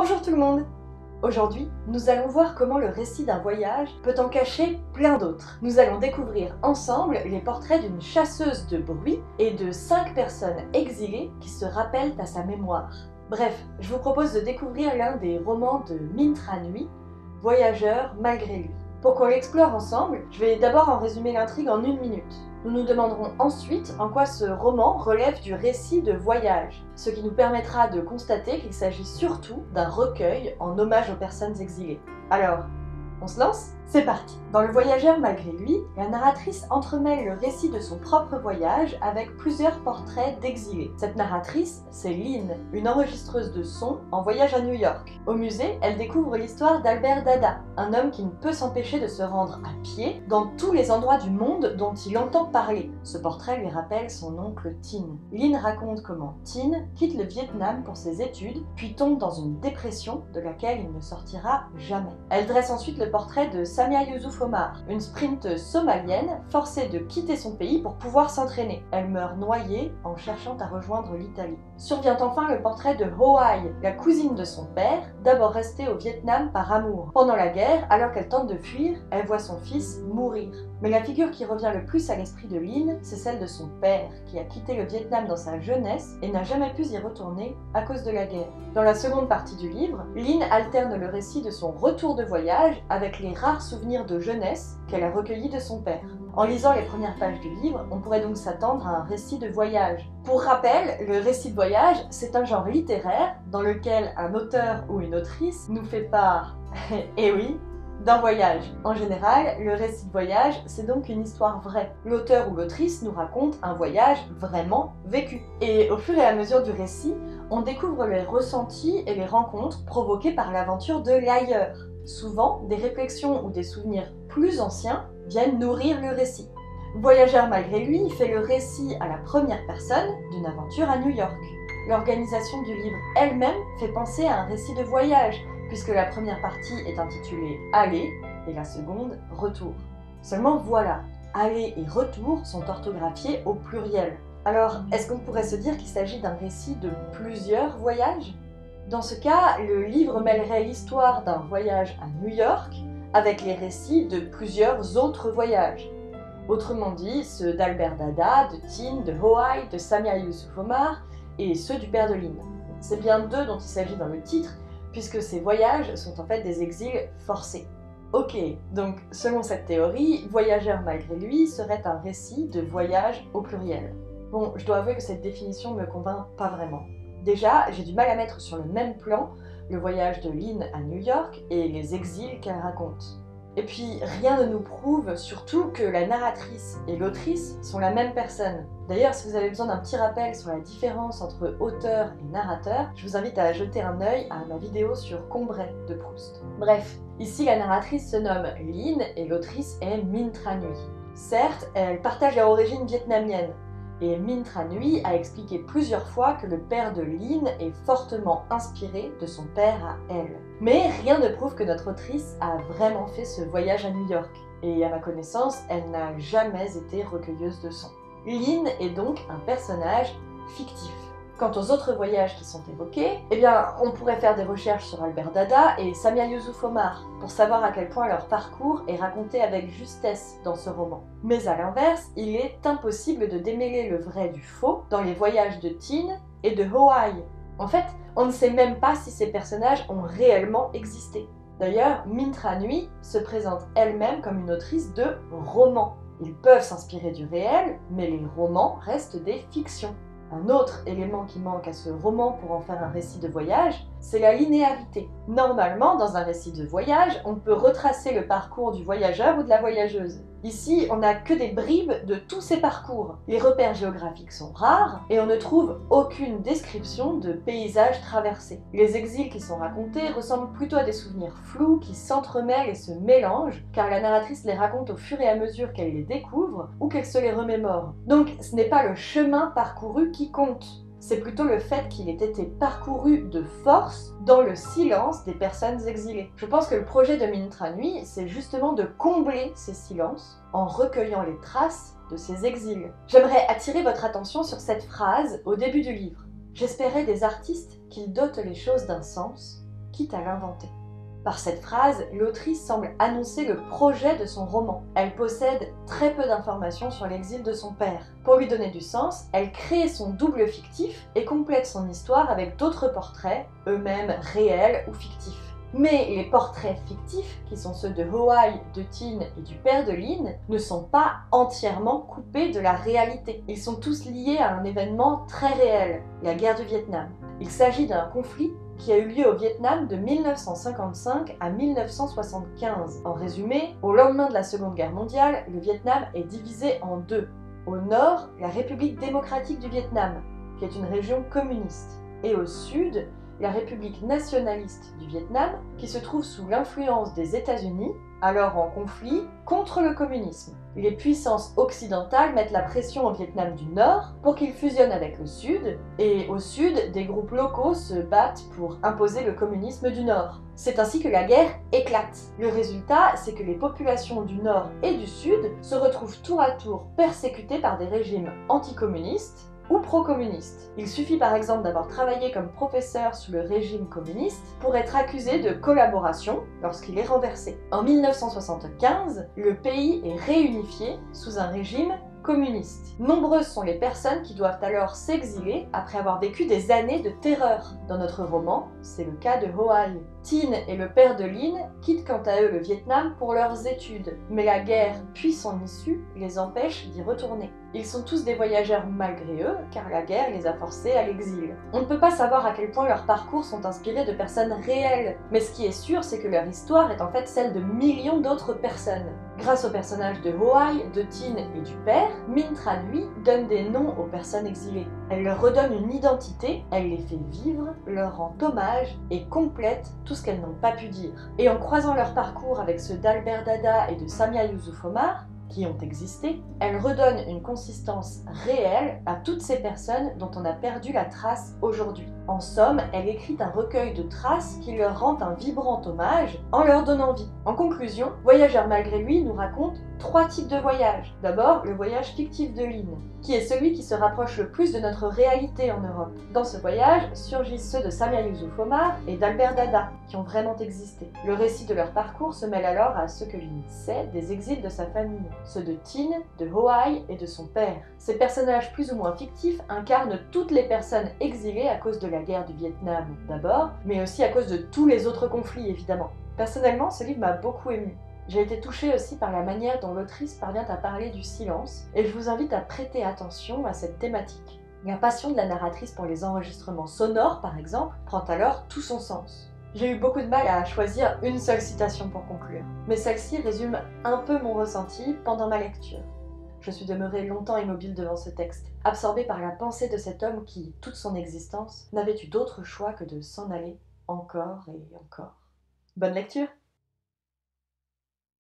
Bonjour tout le monde! Aujourd'hui, nous allons voir comment le récit d'un voyage peut en cacher plein d'autres. Nous allons découvrir ensemble les portraits d'une chasseuse de bruit et de 5 personnes exilées qui se rappellent à sa mémoire. Bref, je vous propose de découvrir l'un des romans de Mintra Nui, Voyageur malgré lui. Pour qu'on l'explore ensemble, je vais d'abord en résumer l'intrigue en 1 minute. Nous nous demanderons ensuite en quoi ce roman relève du récit de voyage, ce qui nous permettra de constater qu'il s'agit surtout d'un recueil en hommage aux personnes exilées. Alors, on se lance ? C'est parti! Dans Le Voyageur malgré lui, la narratrice entremêle le récit de son propre voyage avec plusieurs portraits d'exilés. Cette narratrice, c'est Lynn, une enregistreuse de sons en voyage à New York. Au musée, elle découvre l'histoire d'Albert Dada, un homme qui ne peut s'empêcher de se rendre à pied dans tous les endroits du monde dont il entend parler. Ce portrait lui rappelle son oncle Tin. Lynn raconte comment Tin quitte le Vietnam pour ses études, puis tombe dans une dépression de laquelle il ne sortira jamais. Elle dresse ensuite le portrait de Samia Youssouf Omar, une sprinteuse somalienne forcée de quitter son pays pour pouvoir s'entraîner. Elle meurt noyée en cherchant à rejoindre l'Italie. Survient enfin le portrait de Ho Hai, la cousine de son père, d'abord restée au Vietnam par amour. Pendant la guerre, alors qu'elle tente de fuir, elle voit son fils mourir. Mais la figure qui revient le plus à l'esprit de Lynn, c'est celle de son père, qui a quitté le Vietnam dans sa jeunesse et n'a jamais pu y retourner à cause de la guerre. Dans la seconde partie du livre, Lynn alterne le récit de son retour de voyage avec les rares souvenirs de jeunesse qu'elle a recueillis de son père. En lisant les premières pages du livre, on pourrait donc s'attendre à un récit de voyage. Pour rappel, le récit de voyage, c'est un genre littéraire dans lequel un auteur ou une autrice nous fait part, et oui, d'un voyage. En général, le récit de voyage, c'est donc une histoire vraie. L'auteur ou l'autrice nous raconte un voyage vraiment vécu. Et au fur et à mesure du récit, on découvre les ressentis et les rencontres provoquées par l'aventure de l'ailleurs. Souvent, des réflexions ou des souvenirs plus anciens viennent nourrir le récit. Voyageur malgré lui fait le récit à la première personne d'une aventure à New York. L'organisation du livre elle-même fait penser à un récit de voyage, puisque la première partie est intitulée « Aller » et la seconde « Retour ». Seulement voilà, « aller » et « retour » sont orthographiés au pluriel. Alors, est-ce qu'on pourrait se dire qu'il s'agit d'un récit de plusieurs voyages ? Dans ce cas, le livre mêlerait l'histoire d'un voyage à New York avec les récits de plusieurs autres voyages. Autrement dit, ceux d'Albert Dada, de Tin, de Ho Hai, de Samia Youssouf Omar et ceux du père de Lynn. C'est bien d'eux dont il s'agit dans le titre, puisque ces voyages sont en fait des exils forcés. Ok, donc selon cette théorie, Voyageur malgré lui serait un récit de voyage au pluriel. Bon, je dois avouer que cette définition ne me convainc pas vraiment. Déjà, j'ai du mal à mettre sur le même plan le voyage de Lynn à New York et les exils qu'elle raconte. Et puis, rien ne nous prouve surtout que la narratrice et l'autrice sont la même personne. D'ailleurs, si vous avez besoin d'un petit rappel sur la différence entre auteur et narrateur, je vous invite à jeter un œil à ma vidéo sur Combray de Proust. Bref, ici la narratrice se nomme Lynn et l'autrice est Mintra Nui. Certes, elle partage leur origine vietnamienne, et Mintra Nui a expliqué plusieurs fois que le père de Lynn est fortement inspiré de son père à elle. Mais rien ne prouve que notre autrice a vraiment fait ce voyage à New York. Et à ma connaissance, elle n'a jamais été recueilleuse de sons. Lynn est donc un personnage fictif. Quant aux autres voyages qui sont évoqués, eh bien, on pourrait faire des recherches sur Albert Dada et Samia Youssouf Omar pour savoir à quel point leur parcours est raconté avec justesse dans ce roman. Mais à l'inverse, il est impossible de démêler le vrai du faux dans les voyages de Tin et de Ho Hai. En fait, on ne sait même pas si ces personnages ont réellement existé. D'ailleurs, Mintra Nui se présente elle-même comme une autrice de romans. Ils peuvent s'inspirer du réel, mais les romans restent des fictions. Un autre élément qui manque à ce roman pour en faire un récit de voyage, c'est la linéarité. Normalement, dans un récit de voyage, on peut retracer le parcours du voyageur ou de la voyageuse. Ici, on n'a que des bribes de tous ces parcours. Les repères géographiques sont rares et on ne trouve aucune description de paysages traversés. Les exils qui sont racontés ressemblent plutôt à des souvenirs flous qui s'entremêlent et se mélangent, car la narratrice les raconte au fur et à mesure qu'elle les découvre ou qu'elle se les remémore. Donc, ce n'est pas le chemin parcouru qui compte. C'est plutôt le fait qu'il ait été parcouru de force dans le silence des personnes exilées. Je pense que le projet de Mintra Nui, c'est justement de combler ces silences en recueillant les traces de ces exils. J'aimerais attirer votre attention sur cette phrase au début du livre. J'espérais des artistes qu'ils dotent les choses d'un sens, quitte à l'inventer. Par cette phrase, l'autrice semble annoncer le projet de son roman. Elle possède très peu d'informations sur l'exil de son père. Pour lui donner du sens, elle crée son double fictif et complète son histoire avec d'autres portraits, eux-mêmes réels ou fictifs. Mais les portraits fictifs, qui sont ceux de Hoai, de Tin et du père de Lin, ne sont pas entièrement coupés de la réalité. Ils sont tous liés à un événement très réel, la guerre du Vietnam. Il s'agit d'un conflit qui a eu lieu au Vietnam de 1955 à 1975. En résumé, au lendemain de la Seconde Guerre mondiale, le Vietnam est divisé en deux. Au nord, la République démocratique du Vietnam, qui est une région communiste, et au sud, la République nationaliste du Vietnam, qui se trouve sous l'influence des États-Unis, alors en conflit contre le communisme. Les puissances occidentales mettent la pression au Vietnam du Nord pour qu'il fusionne avec le Sud, et au Sud, des groupes locaux se battent pour imposer le communisme du Nord. C'est ainsi que la guerre éclate. Le résultat, c'est que les populations du Nord et du Sud se retrouvent tour à tour persécutées par des régimes anticommunistes ou pro-communiste. Il suffit par exemple d'avoir travaillé comme professeur sous le régime communiste pour être accusé de collaboration lorsqu'il est renversé. En 1975, le pays est réunifié sous un régime communiste. Nombreuses sont les personnes qui doivent alors s'exiler après avoir vécu des années de terreur. Dans notre roman, c'est le cas de Hoai. Tin et le père de Lin quittent quant à eux le Vietnam pour leurs études, mais la guerre puis son issue les empêche d'y retourner. Ils sont tous des voyageurs malgré eux, car la guerre les a forcés à l'exil. On ne peut pas savoir à quel point leurs parcours sont inspirés de personnes réelles, mais ce qui est sûr, c'est que leur histoire est en fait celle de millions d'autres personnes. Grâce aux personnages de Hoai, de Tin et du père, Minh Tran, lui, donne des noms aux personnes exilées. Elle leur redonne une identité, elle les fait vivre, leur rend hommage et complète tout ce qu'elles n'ont pas pu dire. Et en croisant leur parcours avec ceux d'Albert Dada et de Samia Youssouf Omar, qui ont existé, elle redonne une consistance réelle à toutes ces personnes dont on a perdu la trace aujourd'hui. En somme, elle écrit un recueil de traces qui leur rend un vibrant hommage en leur donnant vie. En conclusion, Voyageur malgré lui nous raconte 3 types de voyages. D'abord, le voyage fictif de Lin, qui est celui qui se rapproche le plus de notre réalité en Europe. Dans ce voyage surgissent ceux de Samia Youssouf Omar et d'Albert Dada, qui ont vraiment existé. Le récit de leur parcours se mêle alors à ce que Lin sait des exils de sa famille, ceux de Tin, de Hoai et de son père. Ces personnages plus ou moins fictifs incarnent toutes les personnes exilées à cause de la guerre du Vietnam d'abord, mais aussi à cause de tous les autres conflits évidemment. Personnellement, ce livre m'a beaucoup émue. J'ai été touchée aussi par la manière dont l'autrice parvient à parler du silence, et je vous invite à prêter attention à cette thématique. La passion de la narratrice pour les enregistrements sonores, par exemple, prend alors tout son sens. J'ai eu beaucoup de mal à choisir une seule citation pour conclure, mais celle-ci résume un peu mon ressenti pendant ma lecture. Je suis demeurée longtemps immobile devant ce texte, absorbée par la pensée de cet homme qui, toute son existence, n'avait eu d'autre choix que de s'en aller encore et encore. Bonne lecture!